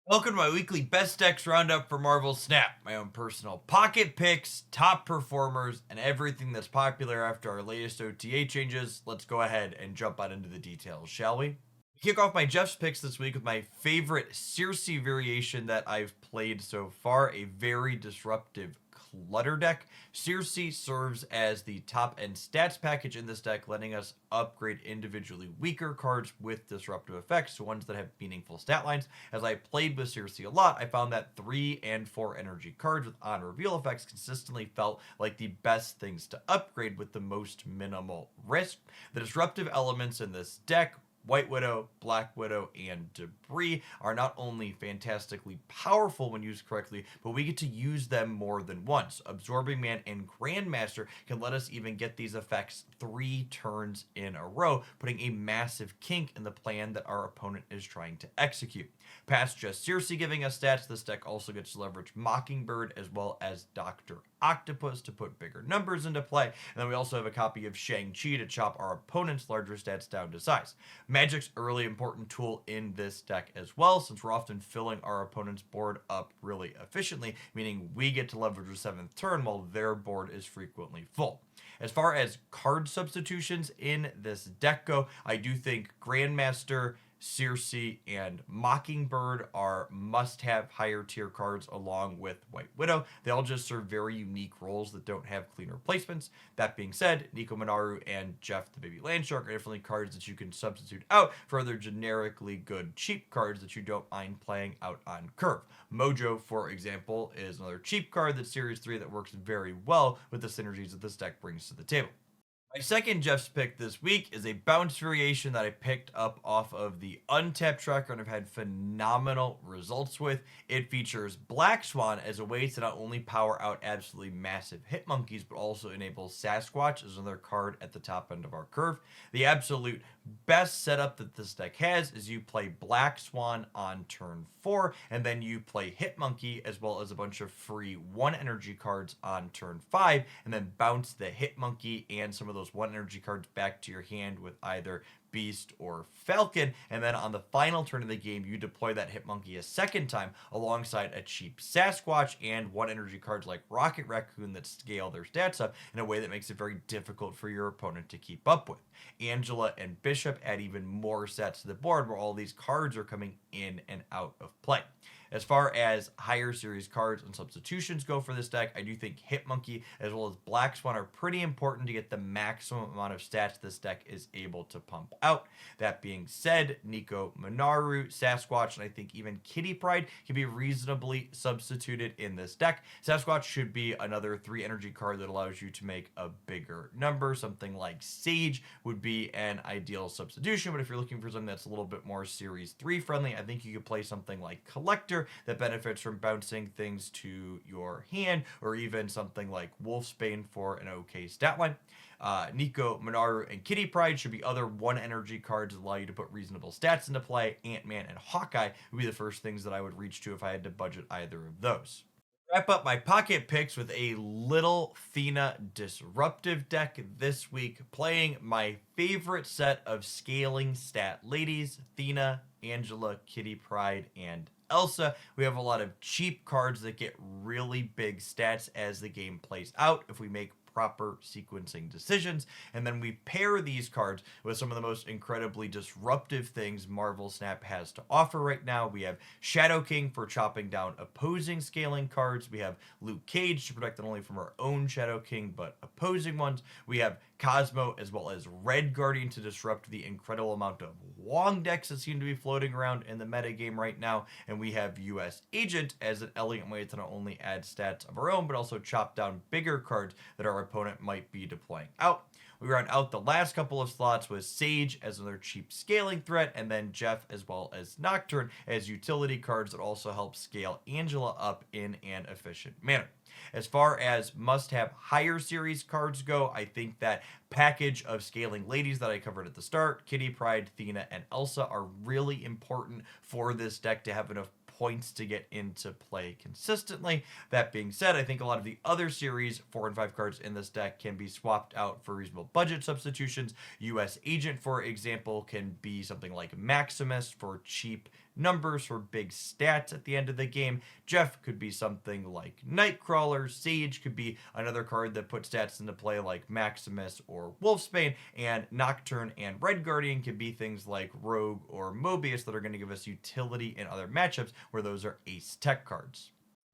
Welcome to my weekly best decks roundup for Marvel Snap, my own personal pocket picks, top performers, and everything that's popular after our latest OTA changes. Let's go ahead and jump out into the details, shall we? Kick off my Jeff's picks this week with my favorite Sersi variation that I've played so far, a very disruptive clutter deck. Sersi serves as the top end stats package in this deck, letting us upgrade individually weaker cards with disruptive effects to ones that have meaningful stat lines. As I played with Sersi a lot, I found that 3 and 4 energy cards with on reveal effects consistently felt like the best things to upgrade with the most minimal risk. The disruptive elements in this deck, White Widow, Black Widow, and Debris, are not only fantastically powerful when used correctly, but we get to use them more than once. Absorbing Man and Grandmaster can let us even get these effects 3 turns in a row, putting a massive kink in the plan that our opponent is trying to execute. Past just Sersi giving us stats, this deck also gets to leverage Mockingbird as well as Dr. Octopus to put bigger numbers into play, and then we also have a copy of Shang-Chi to chop our opponent's larger stats down to size. Magic's a really important tool in this deck as well, since we're often filling our opponent's board up really efficiently, meaning we get to leverage the 7th turn while their board is frequently full. As far as card substitutions in this deck go, I do think Grandmaster, Sersi, and Mockingbird are must-have higher tier cards along with White Widow. They all just serve very unique roles that don't have clean replacements. That being said, Nico Minaru and Jeff the Baby Landshark are definitely cards that you can substitute out for other generically good cheap cards that you don't mind playing out on curve. Mojo, for example, is another cheap card that's Series 3 that works very well with the synergies that this deck brings to the table. My second Jeff's pick this week is a bounce variation that I picked up off of the Untapped tracker and I've had phenomenal results with. It features Black Swan as a way to not only power out absolutely massive hit monkeys, but also enables Sasquatch as another card at the top end of our curve. The absolute best setup that this deck has is you play Black Swan on turn 4, and then you play Hit Monkey as well as a bunch of free 1 energy cards on turn 5, and then bounce the Hit Monkey and some of those 1 energy cards back to your hand with either Beast or Falcon, and then on the final turn of the game, you deploy that Hit Monkey a second time alongside a cheap Sasquatch and 1 energy cards like Rocket Raccoon that scale their stats up in a way that makes it very difficult for your opponent to keep up with. Angela and Bishop add even more sets to the board where all these cards are coming in and out of play. As far as higher series cards and substitutions go for this deck, I do think Hit Monkey as well as Black Swan are pretty important to get the maximum amount of stats this deck is able to pump out. That being said, Nico Minaru, Sasquatch, and I think even Kitty Pryde can be reasonably substituted in this deck. Sasquatch should be another 3 energy card that allows you to make a bigger number. Something like Sage would be an ideal substitution, but if you're looking for something that's a little bit more Series 3 friendly, I think you could play something like Collector that benefits from bouncing things to your hand, or even something like Wolfsbane for an okay stat line. Nico, Minaru, and Kitty Pryde should be other 1 energy cards that allow you to put reasonable stats into play. Ant-Man and Hawkeye would be the first things that I would reach to if I had to budget either of those. Wrap up my pocket picks with a little Thena disruptive deck this week, playing my favorite set of scaling stat ladies, Thena, Angela, Kitty Pryde, and Elsa. We have a lot of cheap cards that get really big stats as the game plays out if we make proper sequencing decisions, and then we pair these cards with some of the most incredibly disruptive things Marvel Snap has to offer right now. We have Shadow King for chopping down opposing scaling cards. We have Luke Cage to protect not only from our own Shadow King, but opposing ones. We have Cosmo as well as Red Guardian to disrupt the incredible amount of Wong decks that seem to be floating around in the metagame right now. And we have US Agent as an elegant way to not only add stats of our own, but also chop down bigger cards that our opponent might be deploying out. We round out the last couple of slots with Sage as another cheap scaling threat, and then Jeff as well as Nocturne as utility cards that also help scale Angela up in an efficient manner. As far as must-have higher series cards go, I think that package of scaling ladies that I covered at the start, Kitty Pryde, Thena, and Elsa, are really important for this deck to have enough points to get into play consistently. That being said, I think a lot of the other series 4 and 5 cards in this deck can be swapped out for reasonable budget substitutions. US Agent, for example, can be something like Maximus for cheap numbers for big stats at the end of the game. Jeff could be something like Nightcrawler. Sage could be another card that puts stats into play like Maximus or Wolfsbane. And Nocturne and Red Guardian could be things like Rogue or Mobius that are going to give us utility in other matchups where those are ace tech cards.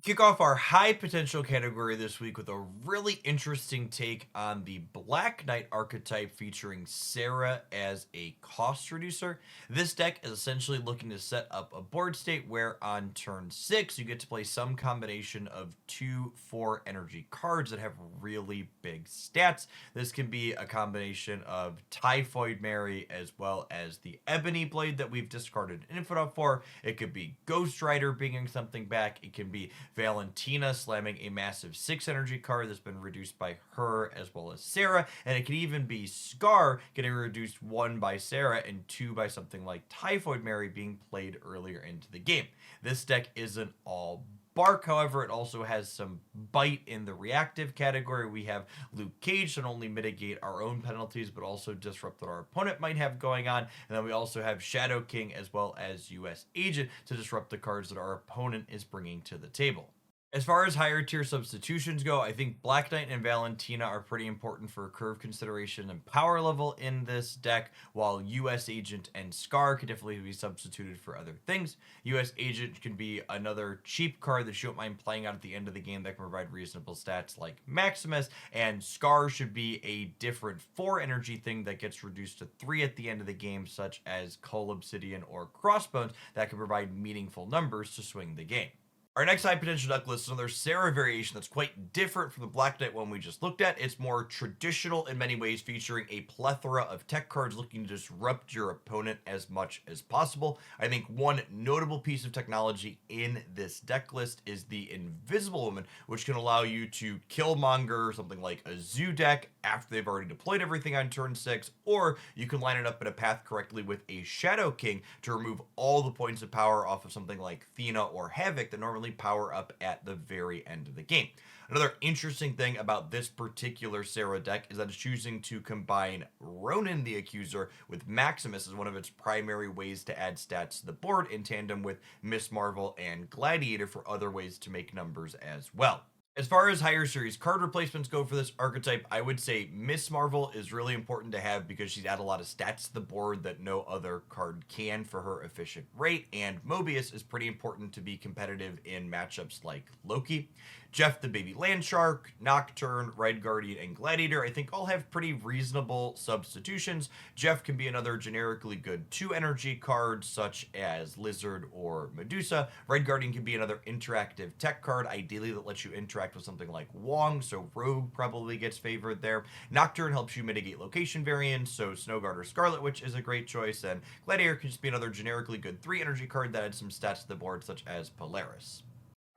Kick off our high potential category this week with a really interesting take on the Black Knight archetype featuring Sarah as a cost reducer. This deck is essentially looking to set up a board state where on turn 6 you get to play some combination of 2/4 energy cards that have really big stats. This can be a combination of Typhoid Mary as well as the Ebony Blade that we've discarded Infinite for. It could be Ghost Rider bringing something back. It can be Valentina slamming a massive 6 energy card that's been reduced by her as well as Sarah, and it could even be Scar getting reduced 1 by Sarah and 2 by something like Typhoid Mary being played earlier into the game. This deck isn't all bark, however, it also has some bite in the reactive category. We have Luke Cage to not only mitigate our own penalties, but also disrupt what our opponent might have going on. And then we also have Shadow King as well as US Agent to disrupt the cards that our opponent is bringing to the table. As far as higher tier substitutions go, I think Black Knight and Valentina are pretty important for curve consideration and power level in this deck, while US Agent and Scar could definitely be substituted for other things. US Agent can be another cheap card that you don't mind playing out at the end of the game that can provide reasonable stats like Maximus, and Scar should be a different 4 energy thing that gets reduced to 3 at the end of the game, such as Cull Obsidian or Crossbones, that can provide meaningful numbers to swing the game. Our next high potential deck list is another Sarah variation that's quite different from the Black Knight one we just looked at. It's more traditional in many ways, featuring a plethora of tech cards looking to disrupt your opponent as much as possible. I think one notable piece of technology in this deck list is the Invisible Woman, which can allow you to Killmonger something like a Zoo deck after they've already deployed everything on turn 6, or you can line it up in a path correctly with a Shadow King to remove all the points of power off of something like Thena or Havoc that normally power up at the very end of the game. Another interesting thing about this particular Sarah deck is that it's choosing to combine Ronan the Accuser with Maximus as one of its primary ways to add stats to the board, in tandem with Miss Marvel and Gladiator for other ways to make numbers as well. As far as higher series card replacements go for this archetype, I would say Miss Marvel is really important to have because she's add a lot of stats to the board that no other card can for her efficient rate, and Mobius is pretty important to be competitive in matchups like Loki. Jeff the Baby Landshark, Nocturne, Red Guardian, and Gladiator I think all have pretty reasonable substitutions. Jeff can be another generically good 2 energy card such as Lizard or Medusa. Red Guardian can be another interactive tech card, ideally that lets you interact with something like Wong, so Rogue probably gets favored there. Nocturne helps you mitigate location variance, so Snowguard or Scarlet Witch is a great choice, and Gladiator can just be another generically good 3 energy card that adds some stats to the board such as Polaris.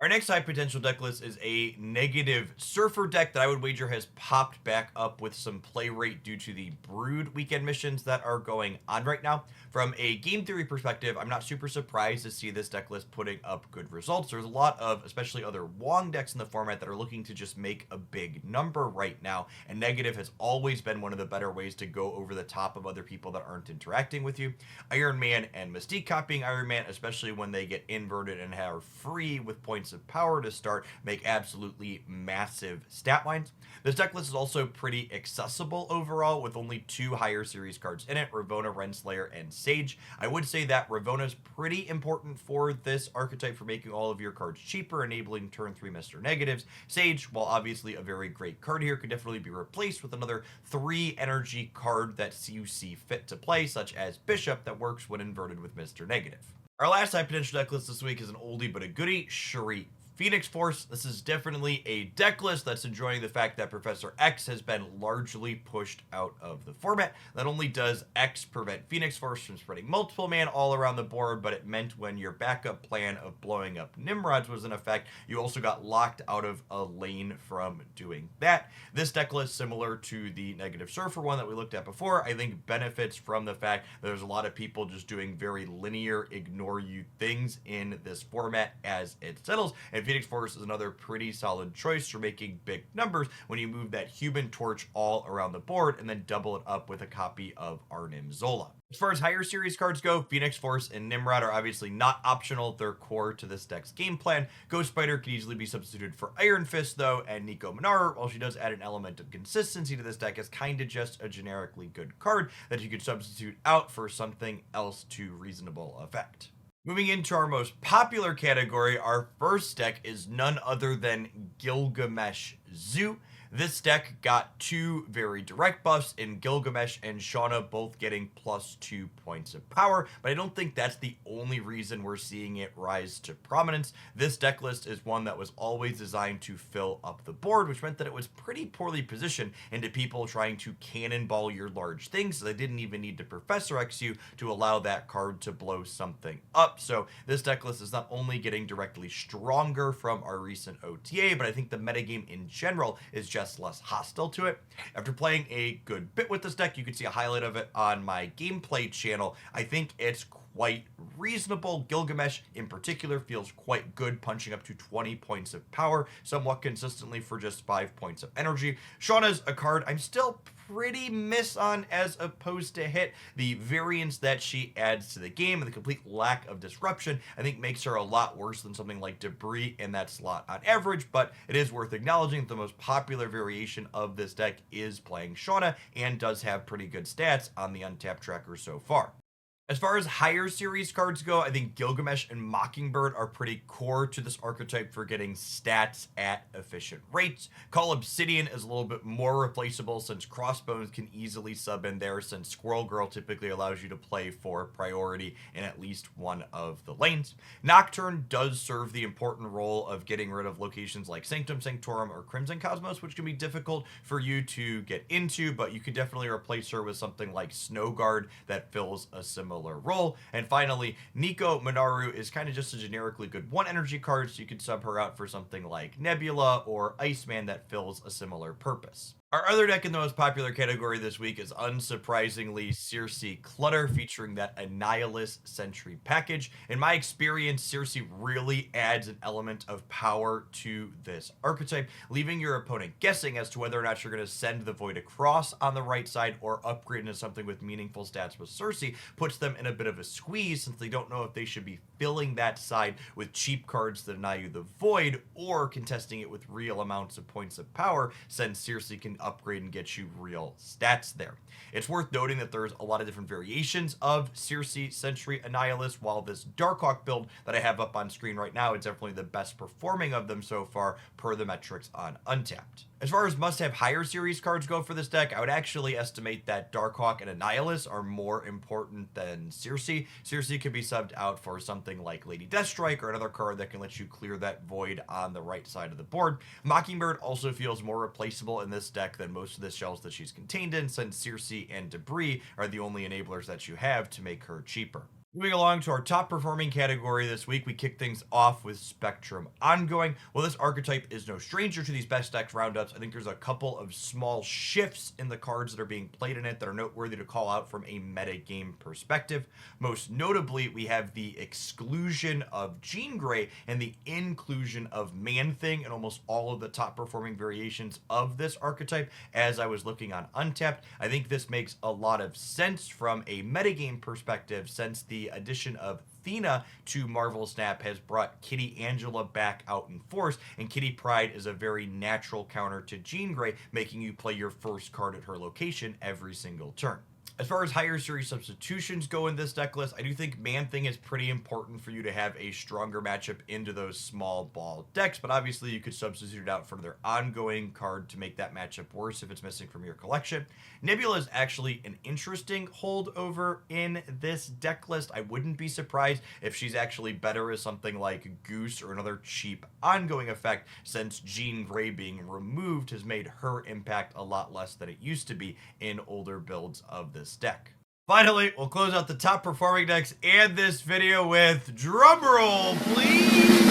Our next high potential deck list is a negative Surfer deck that I would wager has popped back up with some play rate due to the Brood weekend missions that are going on right now. From a game theory perspective, I'm not super surprised to see this deck list putting up good results. There's a lot of, especially other Wong decks in the format that are looking to just make a big number right now, and negative has always been one of the better ways to go over the top of other people that aren't interacting with you. Iron Man and Mystique copying Iron Man, especially when they get inverted and are free with points of power to start, make absolutely massive stat lines. This deck list is also pretty accessible overall, with only 2 higher series cards in it, Ravonna, Renslayer, and Sage. I would say that Ravonna is pretty important for this archetype for making all of your cards cheaper, enabling turn 3 Mr. Negatives. Sage, while obviously a very great card here, could definitely be replaced with another 3 energy card that you see fit to play, such as Bishop, that works when inverted with Mr. Negative. Our last high potential deck list this week is an oldie but a goodie, Shuri. Phoenix Force. This is definitely a deck list that's enjoying the fact that Professor X has been largely pushed out of the format. Not only does X prevent Phoenix Force from spreading multiple man all around the board, but it meant when your backup plan of blowing up Nimrods was in effect, you also got locked out of a lane from doing that. This deck list, similar to the Negative Surfer one that we looked at before, I think benefits from the fact that there's a lot of people just doing very linear, ignore you things in this format as it settles, and Phoenix Force is another pretty solid choice for making big numbers when you move that Human Torch all around the board and then double it up with a copy of Arnim Zola. As far as higher series cards go, Phoenix Force and Nimrod are obviously not optional. They're core to this deck's game plan. Ghost Spider could easily be substituted for Iron Fist, though, and Nico Minaru, while she does add an element of consistency to this deck, is kind of just a generically good card that you could substitute out for something else to reasonable effect. Moving into our most popular category, our first deck is none other than Gilgamesh Zoo. This deck got two very direct buffs in Gilgamesh and Shauna both getting +2 points of power, but I don't think that's the only reason we're seeing it rise to prominence. This deck list is one that was always designed to fill up the board, which meant that it was pretty poorly positioned into people trying to cannonball your large things, so they didn't even need to Professor X you to allow that card to blow something up. So this deck list is not only getting directly stronger from our recent OTA, but I think the metagame in general is just less hostile to it. After playing a good bit with this deck, you can see a highlight of it on my gameplay channel. I think it's quite reasonable. Gilgamesh in particular feels quite good, punching up to 20 points of power somewhat consistently for just 5 points of energy. Shauna's a card I'm still pretty miss on as opposed to hit. The variance that she adds to the game and the complete lack of disruption, I think, makes her a lot worse than something like Debris in that slot on average, but it is worth acknowledging that the most popular variation of this deck is playing Shauna and does have pretty good stats on the untapped tracker so far. As far as higher series cards go, I think Gilgamesh and Mockingbird are pretty core to this archetype for getting stats at efficient rates. Call Obsidian is a little bit more replaceable since Crossbones can easily sub in there, since Squirrel Girl typically allows you to play for priority in at least one of the lanes. Nocturne does serve the important role of getting rid of locations like Sanctum Sanctorum or Crimson Cosmos, which can be difficult for you to get into, but you could definitely replace her with something like Snowguard that fills a similar role. And finally, Nico Minaru is kind of just a generically good 1 energy card, so you could sub her out for something like Nebula or Iceman that fills a similar purpose. Our other deck in the most popular category this week is unsurprisingly Sersi Clutter, featuring that Annihilus Sentry package. In my experience, Sersi really adds an element of power to this archetype, leaving your opponent guessing as to whether or not you're going to send the Void across on the right side or upgrade into something with meaningful stats with Sersi, puts them in a bit of a squeeze since they don't know if they should be filling that side with cheap cards that deny you the Void or contesting it with real amounts of points of power, since Sersi can upgrade and get you real stats there. It's worth noting that there's a lot of different variations of Sersi Sentry Annihilus, while this Darkhawk build that I have up on screen right now is definitely the best performing of them so far per the metrics on Untapped. As far as must-have higher series cards go for this deck, I would actually estimate that Darkhawk and Annihilus are more important than Sersi. Sersi could be subbed out for something like Lady Deathstrike or another card that can let you clear that void on the right side of the board. Mockingbird also feels more replaceable in this deck than most of the shells that she's contained in, since Sersi and Debris are the only enablers that you have to make her cheaper. Moving along to our top performing category this week, we kick things off with Spectrum Ongoing. Well, this archetype is no stranger to these best decks roundups. I think there's a couple of small shifts in the cards that are being played in it that are noteworthy to call out from a metagame perspective. Most notably, we have the exclusion of Jean Grey and the inclusion of Man-Thing in almost all of the top performing variations of this archetype. As I was looking on Untapped, I think this makes a lot of sense from a metagame perspective, since the addition of Athena to Marvel Snap has brought Kitty Angela back out in force, and Kitty Pryde is a very natural counter to Jean Grey, making you play your first card at her location every single turn. As far as higher series substitutions go in this deck list, I do think Man-Thing is pretty important for you to have a stronger matchup into those small ball decks, but obviously you could substitute it out for their ongoing card to make that matchup worse if it's missing from your collection. Nebula is actually an interesting holdover in this deck list. I wouldn't be surprised if she's actually better as something like Goose or another cheap ongoing effect, since Jean Grey being removed has made her impact a lot less than it used to be in older builds of this deck. Finally, we'll close out the top performing decks and this video with drumroll, please.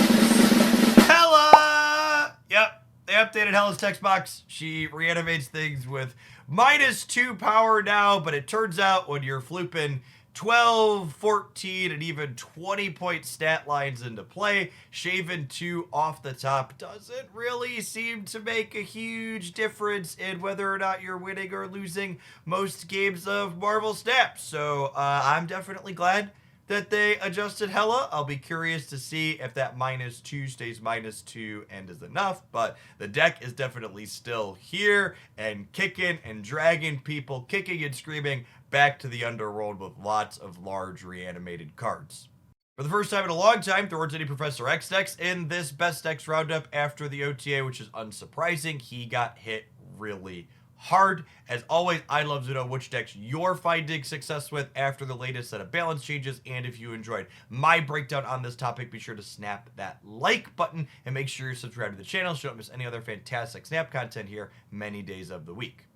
Hela! Yep, they updated Hela's text box. She reanimates things with -2 power now, but it turns out when you're flooping 12, 14, and even 20-point stat lines into play. Shaving 2 off the top doesn't really seem to make a huge difference in whether or not you're winning or losing most games of Marvel Snap. So I'm definitely glad that they adjusted Hela. I'll be curious to see if that -2 stays -2 and is enough, but the deck is definitely still here and kicking and dragging people, kicking and screaming back to the underworld with lots of large reanimated cards. For the first time in a long time, there weren't any Professor X decks in this best decks roundup after the OTA, which is unsurprising. He got hit really hard. As always, I'd love to know which decks you're finding success with after the latest set of balance changes, and if you enjoyed my breakdown on this topic, be sure to snap that like button and make sure you're subscribed to the channel so you don't miss any other fantastic Snap content here many days of the week.